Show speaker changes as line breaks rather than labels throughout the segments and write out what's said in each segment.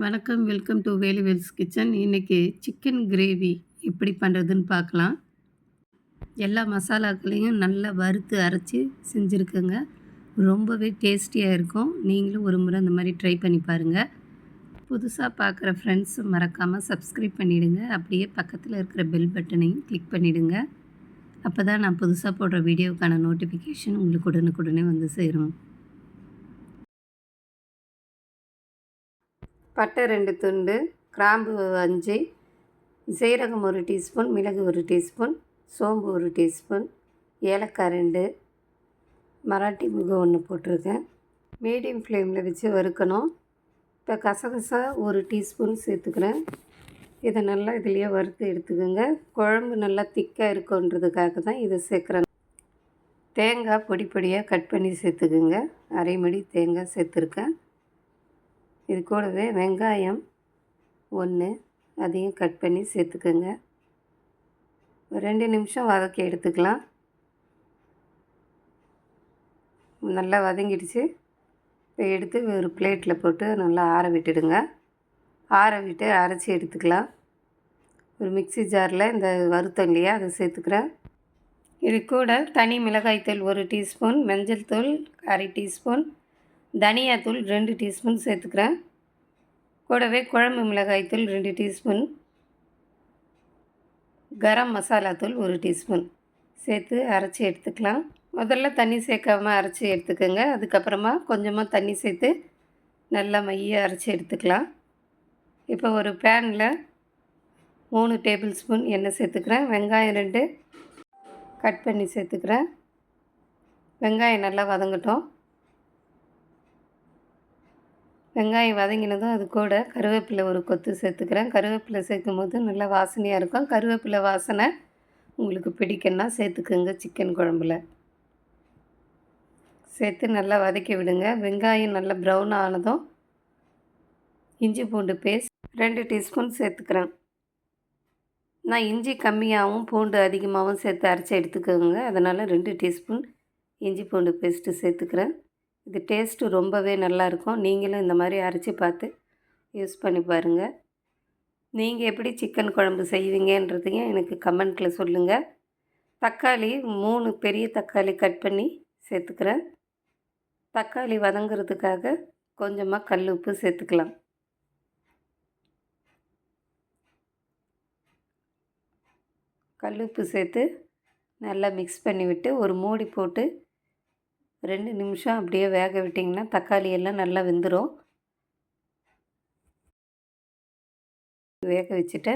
வணக்கம். Welcome to Veluvels kitchen. இன்னைக்கு chicken gravy எப்படி பண்ணுறதுன்னு பார்க்கலாம். எல்லா மசாலாக்களையும் நல்லா வறுத்து அரைச்சி செஞ்சுருக்கேங்க. ரொம்பவே டேஸ்டியாக இருக்கும். நீங்களும் ஒரு முறை அந்த மாதிரி ட்ரை பண்ணி பாருங்கள். புதுசாக பார்க்குற ஃப்ரெண்ட்ஸ் மறக்காமல் சப்ஸ்கிரைப் பண்ணிவிடுங்க. அப்படியே பக்கத்தில் இருக்கிற பெல் பட்டனையும் கிளிக் பண்ணிவிடுங்க. அப்போ தான் நான் புதுசாக போடுற வீடியோவுக்கான நோட்டிஃபிகேஷன் உங்களுக்கு உடனுக்குடனே வந்து சேரும். பட்டை 2 துண்டு, கிராம்பு 5, சீரகம் 1 டீஸ்பூன், மிளகு 1 டீஸ்பூன், சோம்பு 1 டீஸ்பூன், ஏலக்காய் 2, மராட்டி முகம் 1 போட்டிருக்கேன். மீடியம் ஃப்ளேமில் வச்சு வறுக்கணும். இப்போ கசகசா 1 டீஸ்பூன் சேர்த்துக்கிறேன். இதை நல்லா இதுலேயே வறுத்து எடுத்துக்கோங்க. குழம்பு நல்லா திக்காக இருக்குன்றதுக்காக தான் இதை சேர்க்குறேன். தேங்காய் பொடி பொடியாக கட் பண்ணி சேர்த்துக்குங்க. அரை மடி தேங்காய் சேர்த்துருக்கேன். இது கூடவே வெங்காயம் 1 அதையும் கட் பண்ணி சேர்த்துக்கோங்க. ஒரு 2 நிமிஷம் வதக்கி எடுத்துக்கலாம். நல்லா வதங்கிடுச்சு. இப்போ எடுத்து ஒரு பிளேட்டில் போட்டு நல்லா ஆற விட்டுடுங்க. ஆற விட்டு அரைச்சி எடுத்துக்கலாம். ஒரு மிக்ஸி ஜாரில் இந்த வறுத்தம் இல்லையா அதை சேர்த்துக்கிறேன். இது கூட தனி மிளகாய்த்தூள் 1 டீஸ்பூன், மஞ்சள் தூள் அரை டீஸ்பூன், தனியாத்தூள் 2 டீஸ்பூன் சேர்த்துக்கிறேன். கூடவே குழம்பு மிளகாய்த்தூள் 2 டீஸ்பூன், கரம் மசாலா தூள் 1 டீஸ்பூன் சேர்த்து அரைச்சி எடுத்துக்கலாம். முதல்ல தண்ணி சேர்க்காமல் அரைச்சி எடுத்துக்கோங்க. அதுக்கப்புறமா கொஞ்சமாக தண்ணி சேர்த்து நல்லா மைய அரைச்சி எடுத்துக்கலாம். இப்போ ஒரு பேனில் 3 டேபிள் ஸ்பூன் எண்ணெய் சேர்த்துக்கிறேன். வெங்காயம் 2 கட் பண்ணி சேர்த்துக்கிறேன். வெங்காயம் நல்லா வதங்கட்டும். வெங்காயம் வதங்கினதும் அது கூட கருவேப்பிலை ஒரு கொத்து சேர்த்துக்கிறேன். கருவேப்பிலை சேர்க்கும் போது நல்லா வாசனையாக இருக்கும். கருவேப்பிலை வாசனை உங்களுக்கு பிடிக்குன்னா சேர்த்துக்குங்க. சிக்கன் குழம்புல சேர்த்து நல்லா வதக்கி விடுங்க. வெங்காயம் நல்லா ப்ரௌன் ஆனதும் இஞ்சி பூண்டு பேஸ்ட் 2 டீஸ்பூன் சேர்த்துக்கிறேன். நான் இஞ்சி கம்மியாகவும் பூண்டு அதிகமாகவும் சேர்த்து அரைச்சி எடுத்துக்கோங்க. அதனால் 2 டீஸ்பூன் இஞ்சி பூண்டு பேஸ்ட்டு சேர்த்துக்கிறேன். இது டேஸ்ட்டு ரொம்பவே நல்லாயிருக்கும். நீங்களும் இந்த மாதிரி அரைச்சி பார்த்து யூஸ் பண்ணி பாருங்கள். நீங்கள் எப்படி சிக்கன் குழம்பு செய்வீங்கன்றதையும் எனக்கு கமெண்ட்டில் சொல்லுங்கள். தக்காளி 3 பெரிய தக்காளி கட் பண்ணி சேர்த்துக்கிறேன். தக்காளி வதங்கிறதுக்காக கொஞ்சமாக கல் உப்பு சேர்த்துக்கலாம். கல் உப்பு சேர்த்து நல்லா மிக்ஸ் பண்ணி விட்டு ஒரு மூடி போட்டு 2 நிமிஷம் அப்படியே வேக விட்டிங்கன்னா தக்காளி எல்லாம் நல்லா வெந்துடும். வேக வச்சுட்டு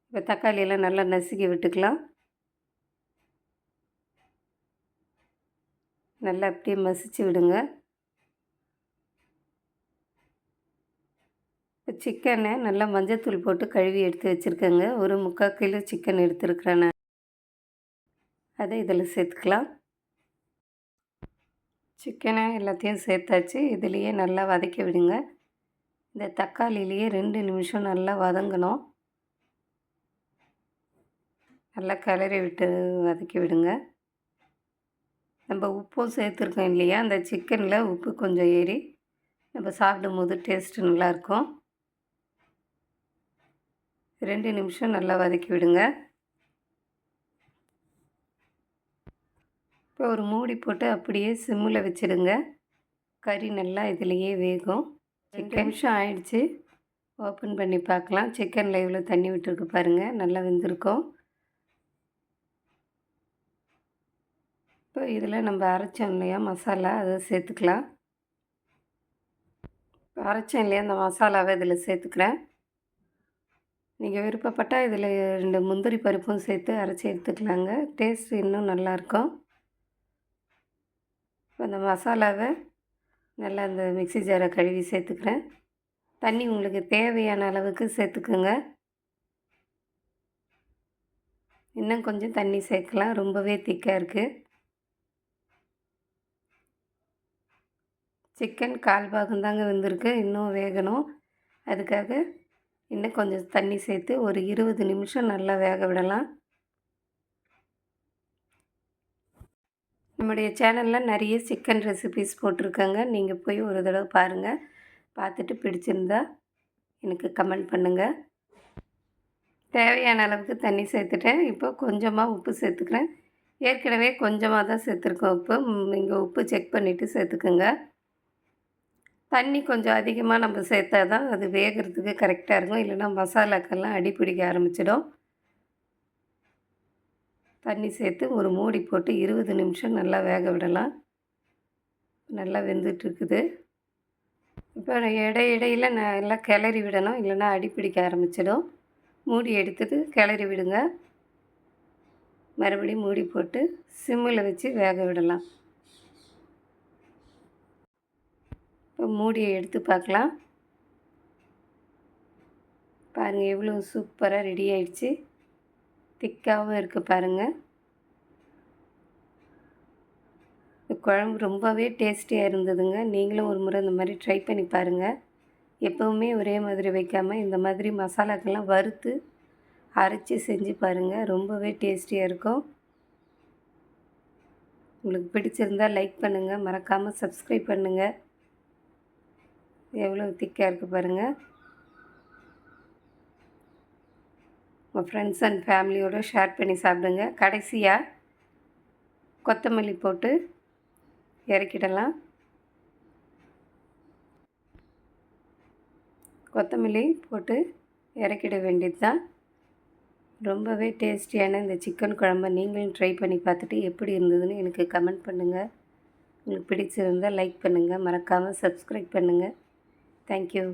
இப்போ தக்காளியெல்லாம் நல்லா நசுக்கி விட்டுக்கலாம். நல்லா அப்படியே மசிச்சு விடுங்க. இப்போ சிக்கனை நல்லா மஞ்சத்தூள் போட்டு கழுவி எடுத்து வச்சுருக்கேங்க. ஒரு 3/4 கிலோ சிக்கன் எடுத்துருக்கிறேன் நான். அதை இதில் சேர்த்துக்கலாம். சிக்கனை எல்லாத்தையும் சேர்த்தாச்சு. இதுலேயே நல்லா வதக்கி விடுங்க. இந்த தக்காளியிலேயே 2 நிமிஷம் நல்லா வதங்கணும். நல்லா கிளறி விட்டு வதக்கி விடுங்க. நம்ம உப்பும் சேர்த்துருக்கோம் இல்லையா, அந்த சிக்கனில் உப்பு கொஞ்சம் ஏறி நம்ம சாப்பிடும்போது டேஸ்ட்டு நல்லாயிருக்கும். 2 நிமிஷம் நல்லா வதக்கி விடுங்க. இப்போ ஒரு மூடி போட்டு அப்படியே சிம்மில் வச்சுடுங்க. கறி நல்லா இதிலையே வேகும். 2 நிமிஷம் ஆயிடுச்சு. ஓப்பன் பண்ணி பார்க்கலாம். சிக்கனில் எவ்வளோ தண்ணி விட்டுருக்கு பாருங்கள். நல்லா வெந்திருக்கும். இப்போ இதில் நம்ம அரைச்சோம் இல்லையா மசாலா, அதை சேர்த்துக்கலாம். இப்போ அரைச்சோம் இல்லையா அந்த மசாலாவை இதில் சேர்த்துக்கிறேன். நீங்கள் விருப்பப்பட்டால் இதில் 2 முந்திரி பருப்பும் சேர்த்து அரைச்சி எடுத்துக்கலாங்க. டேஸ்ட் இன்னும் நல்லாயிருக்கும். இப்போ அந்த மசாலாவை நல்லா இந்த மிக்ஸி ஜாரை கழுவி சேர்த்துக்கிறேன். தண்ணி உங்களுக்கு தேவையான அளவுக்கு சேர்த்துக்குங்க. இன்னும் கொஞ்சம் தண்ணி சேர்க்கலாம். ரொம்பவே திக்காக இருக்குது. சிக்கன் 1/4 பாகம் தாங்க வெந்திருக்கு. இன்னும் வேகணும். அதுக்காக இன்னும் கொஞ்சம் தண்ணி சேர்த்து ஒரு 20 நிமிஷம் நல்லா வேக விடலாம். நம்முடைய சேனலில் நிறைய சிக்கன் ரெசிபீஸ் போட்டிருக்கேங்க. நீங்கள் போய் ஒரு தடவை பாருங்கள். பார்த்துட்டு பிடிச்சிருந்தா எனக்கு கமெண்ட் பண்ணுங்கள். தேவையான அளவுக்கு தண்ணி சேர்த்துட்டேன். இப்போ கொஞ்சமாக உப்பு சேர்த்துக்கிறேன். ஏற்கனவே கொஞ்சமாக தான் சேர்த்துருக்கோம் உப்பு. நீங்கள் உப்பு செக் பண்ணிவிட்டு சேர்த்துக்குங்க. தண்ணி கொஞ்சம் அதிகமாக நம்ம சேர்த்தா தான் அது வேகிறதுக்கு கரெக்டாக இருக்கும். இல்லைன்னா மசாலாக்கெல்லாம் அடி பிடிக்க ஆரம்பிச்சிடும். தண்ணி சேர்த்து ஒரு மூடி போட்டு 20 நிமிஷம் நல்லா வேக விடலாம். நல்லா வெந்துட்டுருக்குது. இப்போ இடையில நல்லா கிளறி விடணும். இல்லைன்னா அடி பிடிக்க ஆரம்பிச்சிடும். மூடி எடுத்துட்டு கிளறி விடுங்க. மறுபடியும் மூடி போட்டு சிம்மில் வச்சு வேக விடலாம். இப்போ மூடியை எடுத்து பார்க்கலாம். பாருங்கள் எவ்வளோ சூப்பராக ரெடி ஆயிடுச்சு. திக்காகவும் இருக்குது பாருங்கள். இந்த குழம்பு ரொம்பவே டேஸ்டியாக இருந்ததுங்க. நீங்களும் ஒரு முறை இந்த மாதிரி ட்ரை பண்ணி பாருங்கள். எப்போவுமே ஒரே மாதிரி வைக்காமல் இந்த மாதிரி மசாலாக்கெல்லாம் வறுத்து அரைச்சி செஞ்சு பாருங்கள். ரொம்பவே டேஸ்டியாக இருக்கும். உங்களுக்கு பிடிச்சிருந்தால் லைக் பண்ணுங்கள். மறக்காமல் சப்ஸ்கிரைப் பண்ணுங்கள். எவ்வளோ திக்காக இருக்குது பாருங்கள். உங்கள் ஃப்ரெண்ட்ஸ் அண்ட் ஃபேமிலியோடு ஷேர் பண்ணி சாப்பிடுங்க. கடைசியாக கொத்தமல்லி போட்டு இறக்கிடலாம். கொத்தமல்லி போட்டு இறக்கிட வேண்டியது தான். ரொம்பவே டேஸ்டியான இந்த சிக்கன் குழம்பை நீங்களும் ட்ரை பண்ணி பார்த்துட்டு எப்படி இருந்ததுன்னு எனக்கு கமெண்ட் பண்ணுங்கள். உங்களுக்கு பிடிச்சிருந்தால் லைக் பண்ணுங்கள். மறக்காமல் சப்ஸ்கிரைப் பண்ணுங்கள். தேங்க்யூ.